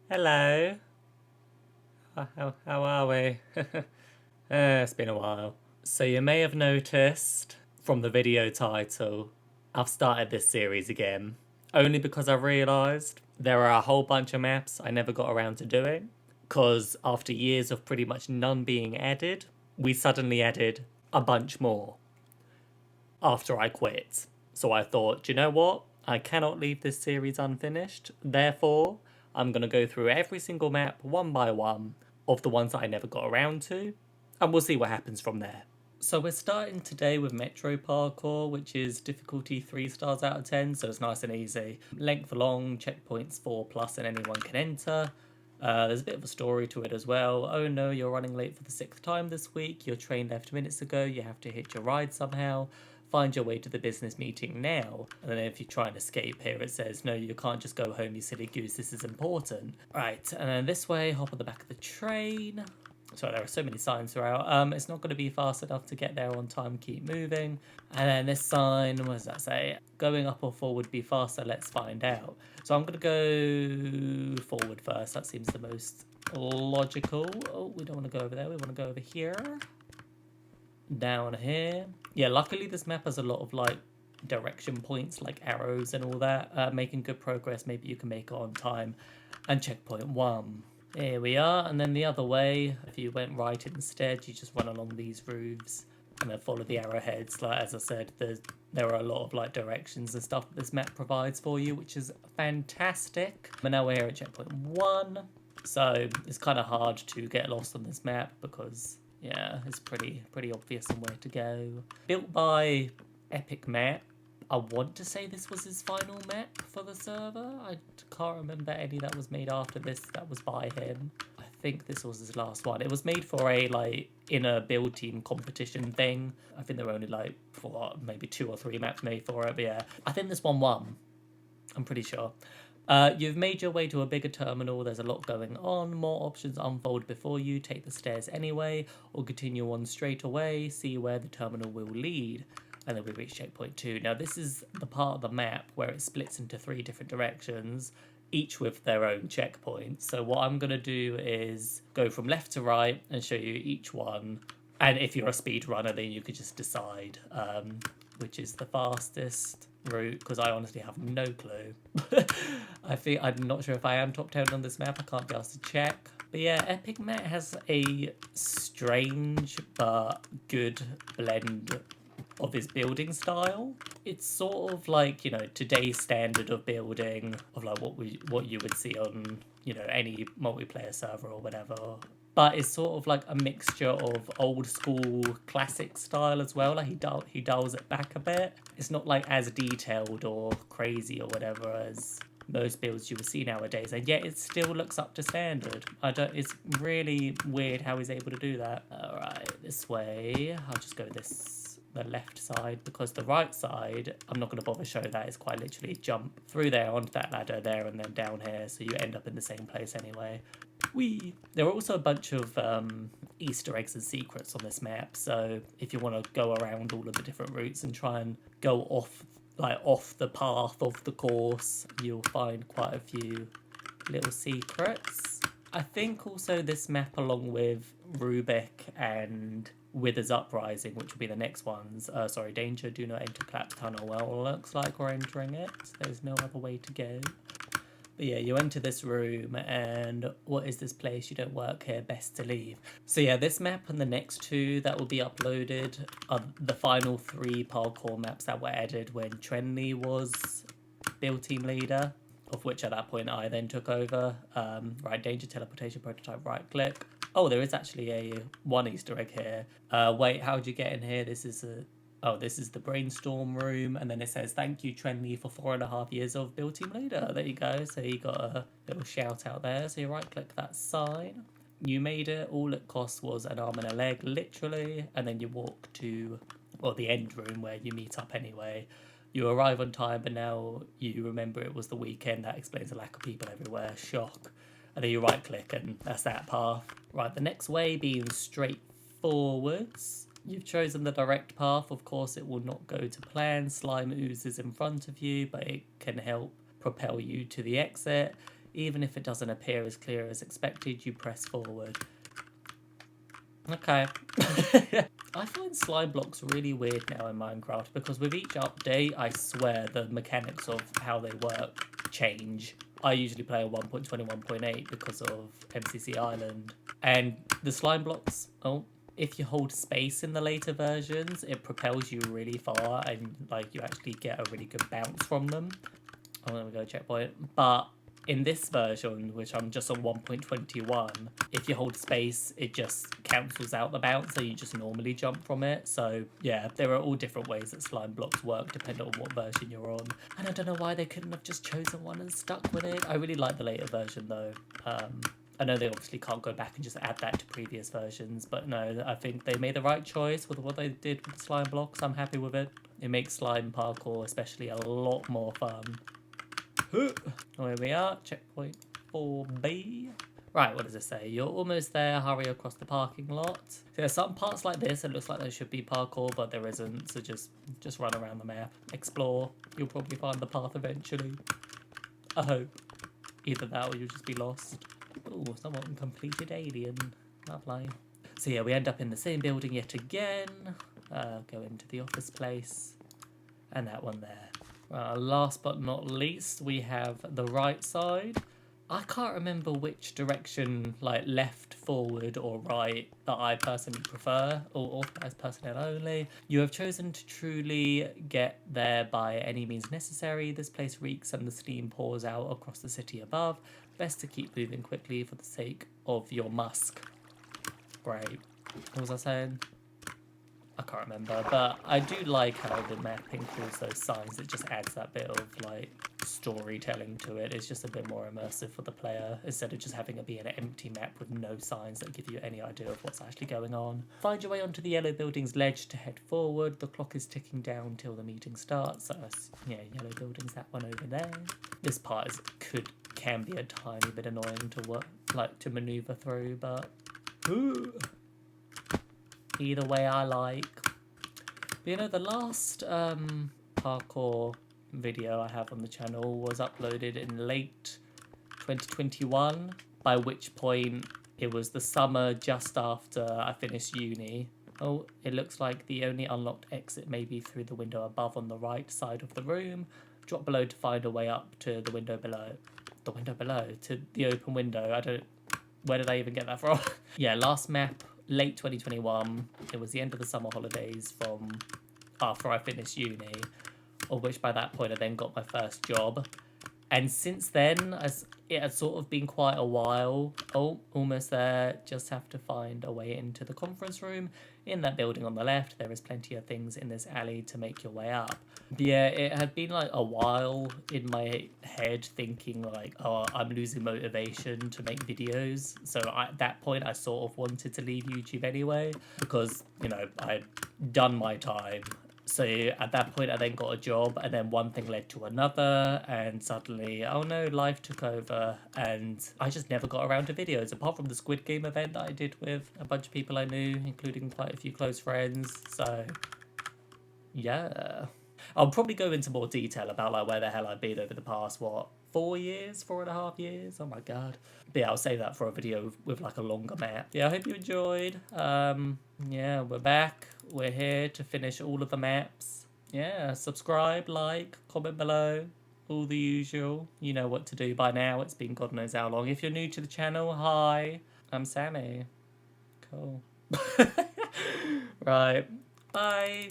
Hello. How are we? It's been a while. So you may have noticed from the video title, I've started this series again. Only because I've realised there are a whole bunch of maps I never got around to doing. Because after years of pretty much none being added, we suddenly added a bunch more after I quit. So I thought, do you know what? I cannot leave this series unfinished. Therefore, I'm going to go through every single map one by one of the ones that I never got around to, and we'll see what happens from there. So we're starting today with Metro Parkour, which is difficulty 3 stars out of 10, so it's nice and easy. Length long, checkpoints 4 plus, and anyone can enter. There's a bit of a story to it as well. Oh no, you're running late for the 6th time this week. Your train left minutes ago. You have to hitch your ride somehow. Find your way to the business meeting now. And then if you try and escape here, it says, no, you can't just go home, you silly goose. This is important. Right, and then this way, hop on the back of the train. Sorry, there are so many signs throughout. It's not going to be fast enough to get there on time. Keep moving. And then this sign, what does that say? Going up or forward be faster. Let's find out. So I'm going to go forward first. That seems the most logical. Oh, we don't want to go over there. We want to go over here. Down here. Yeah, luckily this map has a lot of like direction points, like arrows and all that. Making good progress. Maybe you can make it on time. And checkpoint 1. Here we are, and then the other way, if you went right instead, you just run along these roofs and then follow the arrowheads. Like as I said, there are a lot of like directions and stuff that this map provides for you, which is fantastic. But now we're here at checkpoint 1, so it's kind of hard to get lost on this map because yeah, it's pretty obvious on where to go. Built by Epic Map. I want to say this was his final map for the server. I can't remember any that was made after this that was by him. I think this was his last one. It was made for a like inner build team competition thing. I think there were only like maybe 2 or 3 maps made for it, but yeah. I think this one won. I'm pretty sure. You've made your way to a bigger terminal. There's a lot going on. More options unfold before you. Take the stairs anyway, or continue on straight away. See where the terminal will lead. And then we reach checkpoint 2. Now this is the part of the map where it splits into 3 different directions, each with their own checkpoints. So what I'm going to do is go from left to right and show you each one. And if you're a speed runner, then you could just decide which is the fastest route, because I honestly have no clue. I'm not sure if I am top 10 on this map. I can't be asked to check. But yeah, Epic Met has a strange but good blend of his building style. It's sort of like, you know, today's standard of building, of like what you would see on, you know, any multiplayer server or whatever. But it's sort of like a mixture of old school classic style as well. Like he dials it back a bit. It's not like as detailed or crazy or whatever as most builds you would see nowadays, and yet it still looks up to standard. It's really weird how he's able to do that. All right, this way. I'll just go the left side, because the right side, I'm not going to bother show that. It's quite literally jump through there onto that ladder there and then down here, so you end up in the same place anyway. There are also a bunch of Easter eggs and secrets on this map, so if you want to go around all of the different routes and try and go off the path of the course, you'll find quite a few little secrets. I think also this map, along with Rubik and Wither's Uprising, which will be the next ones. Danger, do not enter Clap Tunnel. Well, looks like we're entering it. There's no other way to go. But yeah, you enter this room, and what is this place? You don't work here, best to leave. So yeah, this map and the next 2 that will be uploaded are the final 3 parkour maps that were added when Trenley was build team leader, of which at that point I then took over. Right, danger, teleportation, prototype, right click. Oh, there is actually one Easter egg here. Wait, how'd you get in here? This is the brainstorm room, and then it says, thank you, Trenley, for 4.5 years of build team leader. There you go. So you got a little shout out there. So you right click that sign. You made it. All it cost was an arm and a leg, literally. And then you walk to, the end room where you meet up anyway. You arrive on time, but now you remember it was the weekend. That explains the lack of people everywhere. Shock. And then you right click, and that's that path. Right, the next way being straight forwards. You've chosen the direct path. Of course, it will not go to plan. Slime oozes in front of you, but it can help propel you to the exit. Even if it doesn't appear as clear as expected, you press forward. Okay. I find slime blocks really weird now in Minecraft because with each update, I swear the mechanics of how they work change. I usually play on 1.21.8 because of MCC Island. And the slime blocks, if you hold space in the later versions, it propels you really far and like you actually get a really good bounce from them. Oh, there we go, checkpoint. But in this version, which I'm just on 1.21, if you hold space, it just cancels out the bounce, so you just normally jump from it. So yeah, there are all different ways that slime blocks work depending on what version you're on. And I don't know why they couldn't have just chosen one and stuck with it. I really like the later version though. I know they obviously can't go back and just add that to previous versions, but no, I think they made the right choice with what they did with the slime blocks. I'm happy with it. It makes slime parkour especially a lot more fun. Here we are, checkpoint 4B. Right, what does it say? You're almost there, hurry across the parking lot. So there's some parts like this, it looks like there should be parkour, but there isn't, so just run around the map. Explore, you'll probably find the path eventually. I hope. Either that or you'll just be lost. Ooh, someone completed Alien. Lovely. So yeah, we end up in the same building yet again. Go into the office place. And that one there. Last but not least, we have the right side. I can't remember which direction, like left, forward or right, that I personally prefer, or authorized personnel only. You have chosen to truly get there by any means necessary. This place reeks and the steam pours out across the city above. Best to keep moving quickly for the sake of your musk. Great. What was I saying? I can't remember, but I do like how the map includes those signs. It just adds that bit of like storytelling to it. It's just a bit more immersive for the player instead of just having it be an empty map with no signs that give you any idea of what's actually going on. Find your way onto the yellow building's ledge to head forward. The clock is ticking down till the meeting starts. So yeah, yellow building's that one over there. This part can be a tiny bit annoying to maneuver through, but either way I like. But you know, the last parkour video I have on the channel was uploaded in late 2021, by which point it was the summer just after I finished uni. Oh, it looks like the only unlocked exit may be through the window above on the right side of the room. Drop below to find a way up to the window below. The window below? To the open window? Where did I even get that from? Yeah, last map, late 2021. It was the end of the summer holidays from after I finished uni, of which by that point I then got my first job. And since then, it had sort of been quite a while. Oh, almost there. Just have to find a way into the conference room. In that building on the left, there is plenty of things in this alley to make your way up. But yeah, it had been like a while in my head thinking like, oh, I'm losing motivation to make videos. So at that point, I sort of wanted to leave YouTube anyway because, you know, I'd done my time. So at that point, I then got a job, and then one thing led to another, and suddenly, oh no, life took over, and I just never got around to videos, apart from the Squid Game event that I did with a bunch of people I knew, including quite a few close friends. So yeah, I'll probably go into more detail about like where the hell I've been over the past, 4 years, 4.5 years. Oh my god. But yeah, I'll save that for a video with like a longer map. Yeah, I hope you enjoyed. Yeah, we're back. We're here to finish all of the maps. Yeah, subscribe, like, comment below. All the usual. You know what to do by now. It's been God knows how long. If you're new to the channel, hi. I'm Sammy. Cool. Right. Bye.